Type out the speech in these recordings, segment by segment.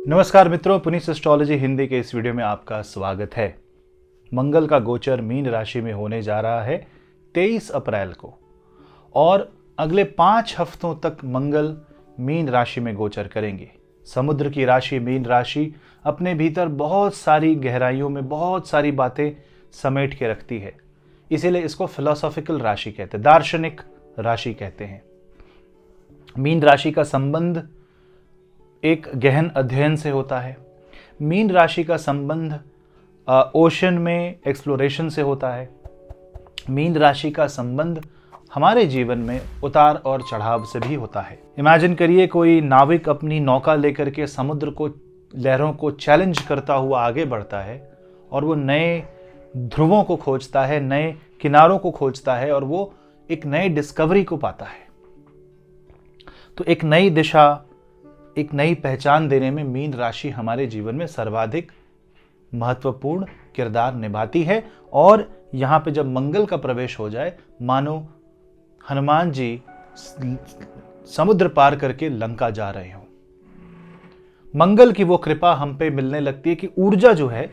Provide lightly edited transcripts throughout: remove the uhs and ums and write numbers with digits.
नमस्कार मित्रों, पुनीत एस्ट्रोलॉजी हिंदी के इस वीडियो में आपका स्वागत है। मंगल का गोचर मीन राशि में होने जा रहा है 23 अप्रैल को और अगले 5 हफ्तों तक मंगल मीन राशि में गोचर करेंगे। समुद्र की राशि मीन राशि अपने भीतर बहुत सारी गहराइयों में बहुत सारी बातें समेट के रखती है, इसीलिए इसको फिलोसॉफिकल राशि कहते हैं, दार्शनिक राशि कहते हैं। मीन राशि का संबंध एक गहन अध्ययन से होता है। मीन राशि का संबंध ओशन में एक्सप्लोरेशन से होता है। मीन राशि का संबंध हमारे जीवन में उतार और चढ़ाव से भी होता है। इमेजिन करिए कोई नाविक अपनी नौका लेकर के समुद्र को, लहरों को चैलेंज करता हुआ आगे बढ़ता है और वो नए ध्रुवों को खोजता है, नए किनारों को खोजता है और वो एक नए डिस्कवरी को पाता है। तो एक नई दिशा, एक नई पहचान देने में मीन राशि हमारे जीवन में सर्वाधिक महत्वपूर्ण किरदार निभाती है। और यहां पे जब मंगल का प्रवेश हो जाए, मानो हनुमान जी समुद्र पार करके लंका जा रहे हो। मंगल की वो कृपा हम पे मिलने लगती है कि ऊर्जा जो है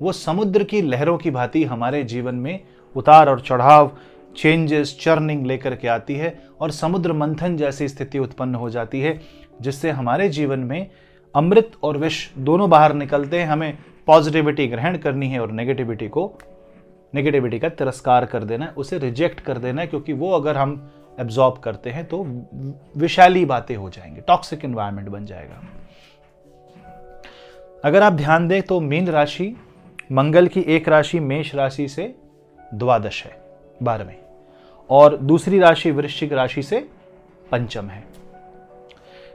वो समुद्र की लहरों की भांति हमारे जीवन में उतार और चढ़ाव, चेंजेस, चर्निंग लेकर के आती है और समुद्र मंथन जैसी स्थिति उत्पन्न हो जाती है, जिससे हमारे जीवन में अमृत और विष दोनों बाहर निकलते हैं। हमें पॉजिटिविटी ग्रहण करनी है और नेगेटिविटी का तिरस्कार कर देना है, उसे रिजेक्ट कर देना है, क्योंकि वो अगर हम एब्जॉर्ब करते हैं तो विषैली बातें हो जाएंगे, टॉक्सिक एनवायरनमेंट बन जाएगा। अगर आप ध्यान दें तो मीन राशि मंगल की एक राशि मेष राशि से द्वादश है, 12वें, और दूसरी राशि वृश्चिक राशि से पंचम है।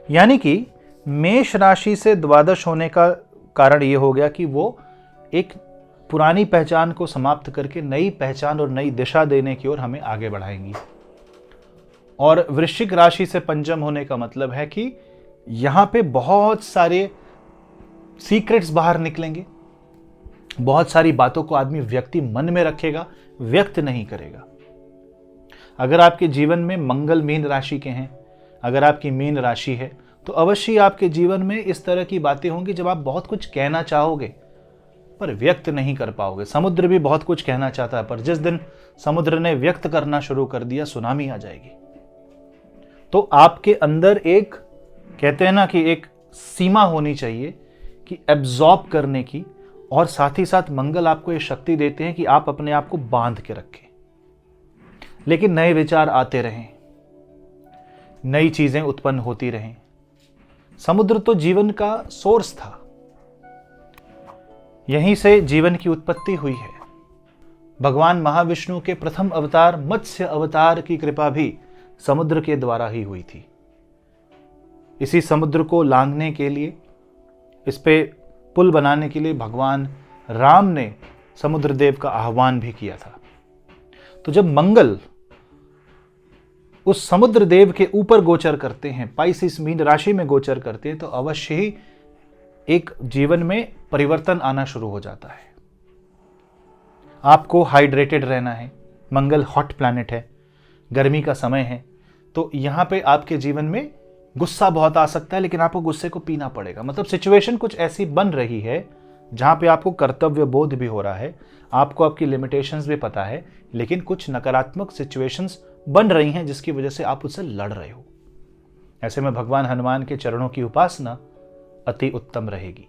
यानी कि मेष राशि से द्वादश होने का कारण यह हो गया कि वो एक पुरानी पहचान को समाप्त करके नई पहचान और नई दिशा देने की ओर हमें आगे बढ़ाएंगी। और वृश्चिक राशि से पंचम होने का मतलब है कि यहां पे बहुत सारे सीक्रेट्स बाहर निकलेंगे, बहुत सारी बातों को आदमी व्यक्ति मन में रखेगा, व्यक्त नहीं करेगा। अगर आपके जीवन में मंगल मीन राशि के हैं, अगर आपकी मीन राशि है, तो अवश्य आपके जीवन में इस तरह की बातें होंगी जब आप बहुत कुछ कहना चाहोगे पर व्यक्त नहीं कर पाओगे। समुद्र भी बहुत कुछ कहना चाहता है, पर जिस दिन समुद्र ने व्यक्त करना शुरू कर दिया, सुनामी आ जाएगी। तो आपके अंदर एक, कहते हैं ना कि एक सीमा होनी चाहिए कि एब्जॉर्ब करने की, और साथ ही साथ मंगल आपको ये शक्ति देते हैं कि आप अपने आप को बांध के रखें, लेकिन नए विचार आते रहें, नई चीजें उत्पन्न होती रहें। समुद्र तो जीवन का सोर्स था, यहीं से जीवन की उत्पत्ति हुई है। भगवान महाविष्णु के प्रथम अवतार मत्स्य अवतार की कृपा भी समुद्र के द्वारा ही हुई थी। इसी समुद्र को लांघने के लिए, इस पे पुल बनाने के लिए भगवान राम ने समुद्र देव का आह्वान भी किया था। तो जब मंगल उस समुद्र देव के ऊपर गोचर करते हैं, पाइसिस मीन राशि में गोचर करते हैं, तो अवश्य ही एक जीवन में परिवर्तन आना शुरू हो जाता है। आपको हाइड्रेटेड रहना है। मंगल हॉट प्लैनेट है, गर्मी का समय है, तो यहां पे आपके जीवन में गुस्सा बहुत आ सकता है, लेकिन आपको गुस्से को पीना पड़ेगा। मतलब सिचुएशन कुछ ऐसी बन रही है जहां पे आपको कर्तव्य बोध भी हो रहा है, आपको आपकी लिमिटेशंस भी पता है, लेकिन कुछ नकारात्मक सिचुएशंस बन रही हैं जिसकी वजह से आप उससे लड़ रहे हो। ऐसे में भगवान हनुमान के चरणों की उपासना अति उत्तम रहेगी।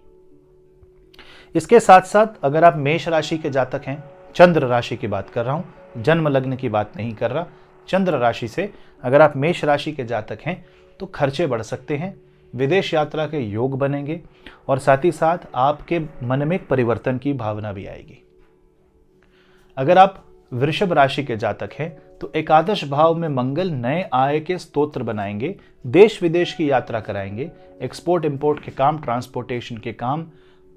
इसके साथ साथ अगर आप मेष राशि के जातक हैं, चंद्र राशि की बात कर रहा हूं, जन्म लग्न की बात नहीं कर रहा, चंद्र राशि से अगर आप मेष राशि के जातक हैं तो खर्चे बढ़ सकते हैं, विदेश यात्रा के योग बनेंगे और साथ ही साथ आपके मन में एक परिवर्तन की भावना भी आएगी। अगर आप वृषभ राशि के जातक हैं तो एकादश भाव में मंगल नए आय के स्तोत्र बनाएंगे, देश विदेश की यात्रा कराएंगे, एक्सपोर्ट इंपोर्ट के काम, ट्रांसपोर्टेशन के काम,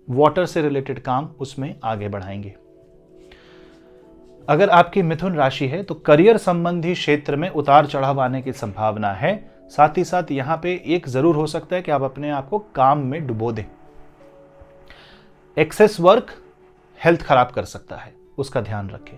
वाटर से रिलेटेड काम, उसमें आगे बढ़ाएंगे। अगर आपकी मिथुन राशि है तो करियर संबंधी क्षेत्र में उतार चढ़ाव आने की संभावना है। साथ ही साथ यहां पे एक जरूर हो सकता है कि आप अपने आप को काम में डुबो दें। एक्सेस वर्क हेल्थ खराब कर सकता है, उसका ध्यान रखें।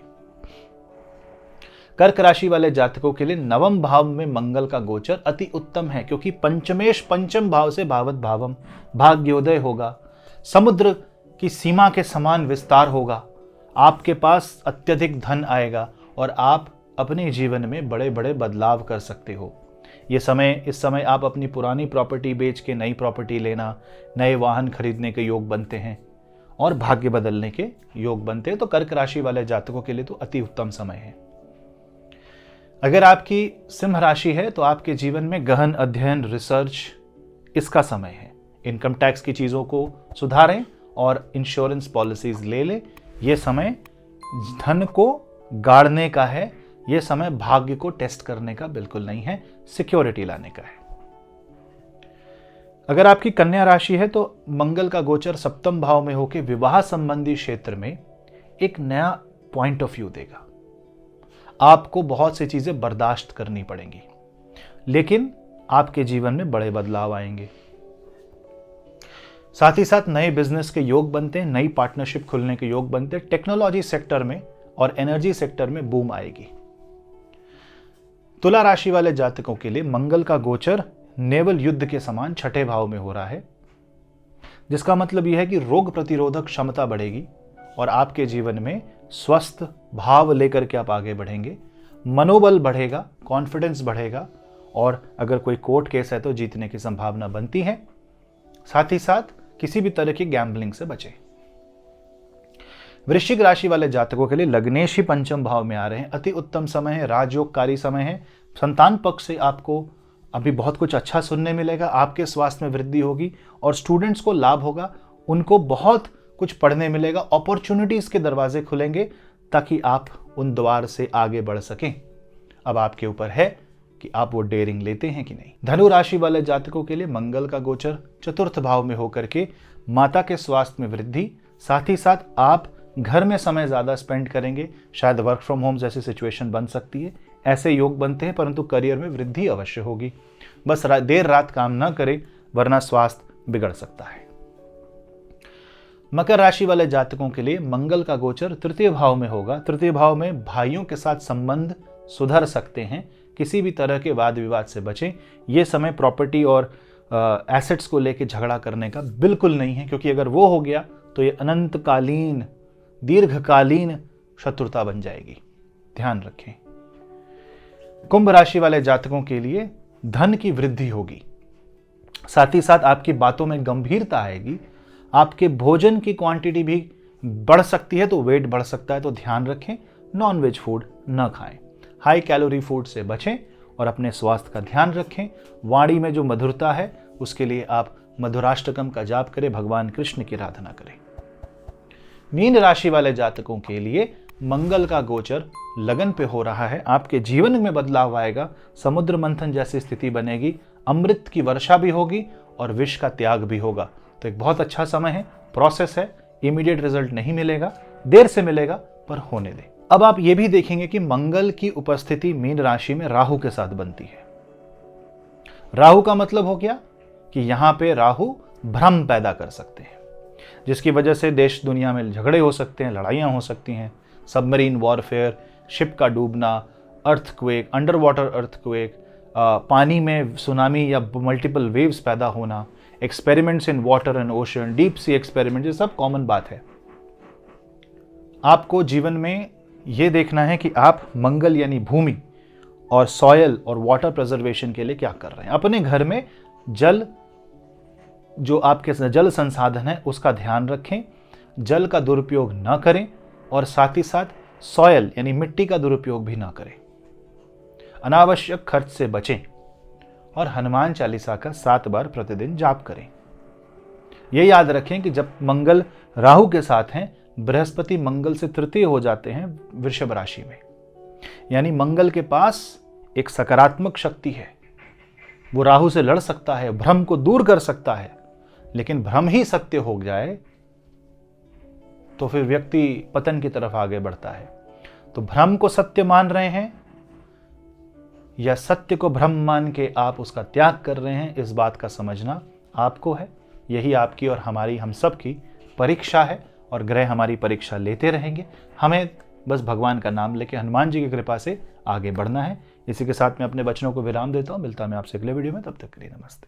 कर्क राशि वाले जातकों के लिए नवम भाव में मंगल का गोचर अति उत्तम है, क्योंकि पंचमेश पंचम भाव से भावत भावम, भाग्योदय होगा, समुद्र की सीमा के समान विस्तार होगा, आपके पास अत्यधिक धन आएगा और आप अपने जीवन में बड़े बड़े बदलाव कर सकते हो। इस समय आप अपनी पुरानी प्रॉपर्टी बेच के नई प्रॉपर्टी लेना, नए वाहन खरीदने के योग बनते हैं और भाग्य बदलने के योग बनते हैं। तो कर्क राशि वाले जातकों के लिए तो अति उत्तम समय है। अगर आपकी सिंह राशि है तो आपके जीवन में गहन अध्ययन, रिसर्च इसका समय है। इनकम टैक्स की चीज़ों को सुधारें और इंश्योरेंस पॉलिसीज ले लें। यह समय धन को गाड़ने का है, यह समय भाग्य को टेस्ट करने का बिल्कुल नहीं है, सिक्योरिटी लाने का है। अगर आपकी कन्या राशि है तो मंगल का गोचर सप्तम भाव में होकर विवाह संबंधी क्षेत्र में एक नया पॉइंट ऑफ व्यू देगा। आपको बहुत सी चीजें बर्दाश्त करनी पड़ेंगी, लेकिन आपके जीवन में बड़े बदलाव आएंगे। साथ ही साथ नए बिजनेस के योग बनते हैं, नई पार्टनरशिप खुलने के योग बनते हैं। टेक्नोलॉजी सेक्टर में और एनर्जी सेक्टर में बूम आएगी। तुला राशि वाले जातकों के लिए मंगल का गोचर नेवल युद्ध के समान छठे भाव में हो रहा है, जिसका मतलब यह है कि रोग प्रतिरोधक क्षमता बढ़ेगी और आपके जीवन में स्वस्थ भाव लेकर के आप आगे बढ़ेंगे। मनोबल बढ़ेगा, कॉन्फिडेंस बढ़ेगा और अगर कोई कोर्ट केस है तो जीतने की संभावना बनती है। साथ ही साथ किसी भी तरह की गैम्बलिंग से बचें। वृश्चिक राशि वाले जातकों के लिए लग्नेश ही पंचम भाव में आ रहे हैं। अति उत्तम समय है, राजयोगकारी समय है। संतान पक्ष से आपको अभी बहुत कुछ अच्छा सुनने मिलेगा, आपके स्वास्थ्य में वृद्धि होगी और स्टूडेंट्स को लाभ होगा। उनको बहुत कुछ पढ़ने मिलेगा, अपॉर्चुनिटीज के दरवाजे खुलेंगे ताकि आप उन द्वार से आगे बढ़ सकें। अब आपके ऊपर है कि आप वो डेयरिंग लेते हैं कि नहीं। धनु राशि वाले जातकों के लिए मंगल का गोचर चतुर्थ भाव में होकर के माता के स्वास्थ्य में वृद्धि, साथ ही साथ आप घर में समय ज्यादा स्पेंड करेंगे। शायद वर्क फ्रॉम होम जैसी सिचुएशन बन सकती है, ऐसे योग बनते हैं, परंतु करियर में वृद्धि अवश्य होगी। बस देर रात काम ना करें वरना स्वास्थ्य बिगड़ सकता है। मकर राशि वाले जातकों के लिए मंगल का गोचर तृतीय भाव में होगा। तृतीय भाव में भाइयों के साथ संबंध सुधर सकते हैं। किसी भी तरह के वाद विवाद से बचें। यह समय प्रॉपर्टी और एसेट्स को लेकर झगड़ा करने का बिल्कुल नहीं है, क्योंकि अगर वो हो गया तो ये अनंतकालीन, दीर्घकालीन शत्रुता बन जाएगी। ध्यान रखें। कुंभ राशि वाले जातकों के लिए धन की वृद्धि होगी, साथ ही साथ आपकी बातों में गंभीरता आएगी। आपके भोजन की क्वांटिटी भी बढ़ सकती है, तो वेट बढ़ सकता है, तो ध्यान रखें। नॉनवेज फूड न खाएं, हाई कैलोरी फूड से बचें और अपने स्वास्थ्य का ध्यान रखें। वाणी में जो मधुरता है उसके लिए आप मधुराष्टकम का जाप करें, भगवान कृष्ण की आराधना करें। मीन राशि वाले जातकों के लिए मंगल का गोचर लगन पे हो रहा है। आपके जीवन में बदलाव आएगा, समुद्र मंथन जैसी स्थिति बनेगी, अमृत की वर्षा भी होगी और विष का त्याग भी होगा। तो एक बहुत अच्छा समय है, प्रोसेस है, इमीडिएट रिजल्ट नहीं मिलेगा, देर से मिलेगा, पर होने दें। अब आप ये भी देखेंगे कि मंगल की उपस्थिति मीन राशि में राहु के साथ बनती है। राहु का मतलब हो गया कि यहां पे राहु भ्रम पैदा कर सकते हैं, जिसकी वजह से देश दुनिया में झगड़े हो सकते हैं, लड़ाइयां हो सकती हैं, सबमरीन वॉरफेयर, शिप का डूबना, अर्थक्वेक, अंडर वाटर अर्थक्वेक, पानी में सुनामी या मल्टीपल वेव्स पैदा होना, experiments in water and ocean, deep sea experiment, ये सब कॉमन बात है। आपको जीवन में ये देखना है कि आप मंगल यानी भूमि और सॉयल और वाटर प्रिजर्वेशन के लिए क्या कर रहे हैं। अपने घर में जल, जो आपके जल संसाधन है उसका ध्यान रखें, जल का दुरुपयोग न करें और साथ ही साथ सॉयल यानी मिट्टी का दुरुपयोग भी ना करें। अनावश्यक खर्च से बचें और हनुमान चालीसा का 7 बार प्रतिदिन जाप करें। यह याद रखें कि जब मंगल राहु के साथ हैं, बृहस्पति मंगल से तृतीय हो जाते हैं वृषभ राशि में, यानी मंगल के पास एक सकारात्मक शक्ति है। वो राहु से लड़ सकता है, भ्रम को दूर कर सकता है, लेकिन भ्रम ही सत्य हो जाए तो फिर व्यक्ति पतन की तरफ आगे बढ़ता है। तो भ्रम को सत्य मान रहे हैं या सत्य को भ्रम मान के आप उसका त्याग कर रहे हैं, इस बात का समझना आपको है। यही आपकी और हमारी, हम सब की परीक्षा है और ग्रह हमारी परीक्षा लेते रहेंगे। हमें बस भगवान का नाम लेके हनुमान जी की कृपा से आगे बढ़ना है। इसी के साथ मैं अपने वचनों को विराम देता हूँ। मिलता हूं मैं आपसे अगले वीडियो में, तब तक के लिए नमस्ते।